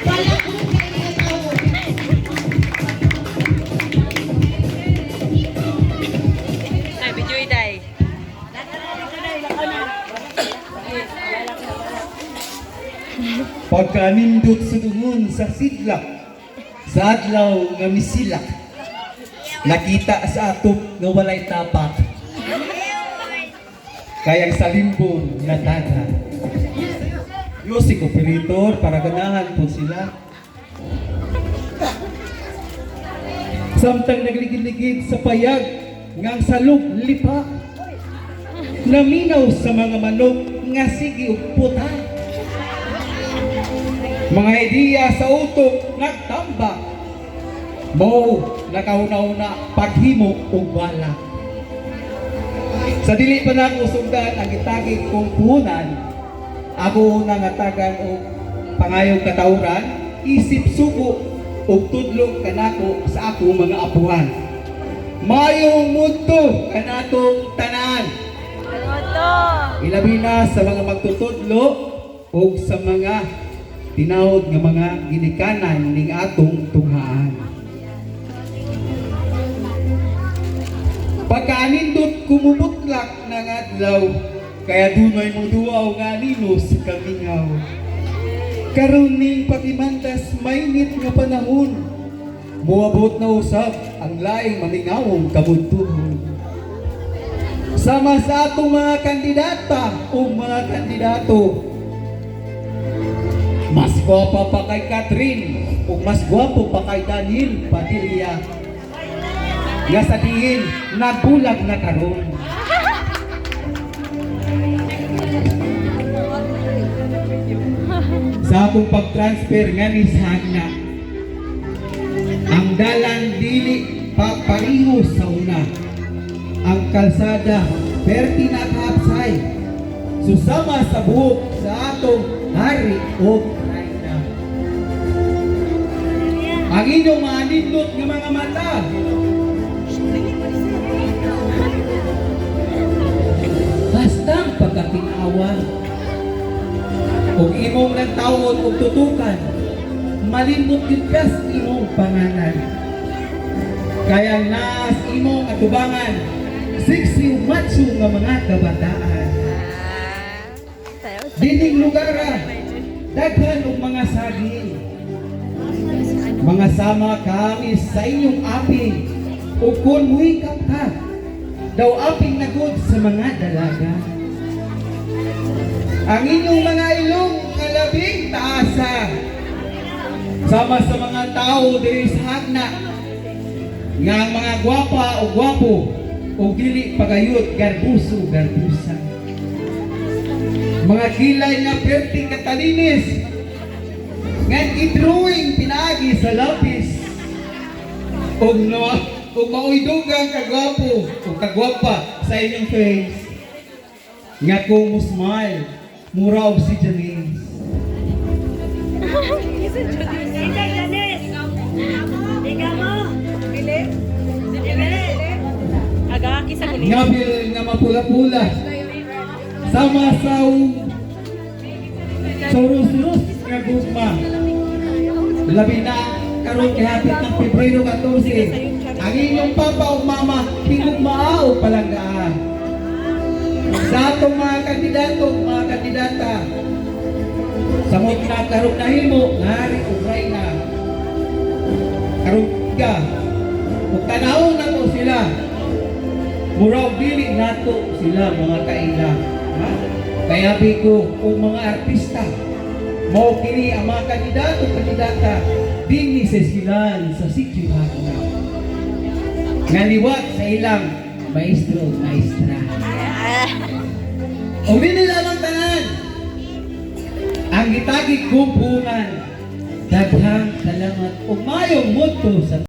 Ay, video iday. Pagkanindot sa dungon sa sidlak, sa adlaw nga misilak, nakita sa atop nga walay tapak, kayang sa limbong nga dagat. Music operator para ganahan po sila. Samtang nagligid-ligid sa payag ngang salog lipa, naminaw sa mga manok nga sige ug puta. Mga ideya sa utok nagtambak, mo nakauna-una paghimo ug wala. Sa dili pa na ako sugdan ang gitagig kong puhunan, ako unang atagan og pangayong katawran, isip suko ug tudlong kanako sa ako mga apuhan. Mayong mundo kanatong tanan. Ilabi na sa mga magtutudlo ug sa mga tinawod nga mga ginikanan ning atong tunghaan. Pagkaanindot kumubutlak ng adlaw, kaya dunay mo duwaw nga ninos kamingaw. Karon ning pakimantas mainit nga panahon, muabot na usab ang laing mamingawong kabudtuhon. Sama sa atong mga kandidata o mga kandidato, mas gwapo pa kay Catherine o mas gwapo pa kay Daniel Padilla. Nga sa diin, nagbulag na karon. Sa akong pag-transfer nga ni Hagna, ang dalan dili papariho sa una. Ang kalsada, perti na kapsay, susama sa buhok sa atong hari o China. Ang inyong manindot ng mga mata, bastang pagkakinawa, kung imong nagtawon o tutukan, malindot yun kas imong pangalan. Kaya nas imong atubangan, siksi macho nga mga kabataan. Dining lugara, daghan og mga saging. Mga sama kami sa inyong aping, o kung muhikap ka, daw aping nagod sa mga dalaga. Ang inyong mga ilong nga labing taasa, sama sa mga tao diri sa Hagna, nga ang mga gwapa o gwapo, o dili pagayot garbuso-garbusa. Mga kilay nga perting katalinis, nga i-drawing pinaagi sa lapis, o maoy dugang kagwapo o kagwapa sa inyong face, nga kung musmile, muraw si Janice. Nga bil nga mapula-pula, sama sa surus-surus nga gugma. Labi na karon kihapit ng Pebrero 14, ang inyong papa o mama higugmaa o palanggaan. Sa atong mga kandidato, mga kandidata, samot na karon nahimo ngari Ukraina. Karon ka, kung tanawon na mo sila, muraw dili nato sila mga kaila. Kaya biko kung mga artista, mao kini ang mga kandidato kandidata dinhi sa silan sa sitio Hagna. Nga liwat sa ilang maestro maestra. O nila lang tanan ang gitagig kumpunan. Daghang salamat ug mayong motto sa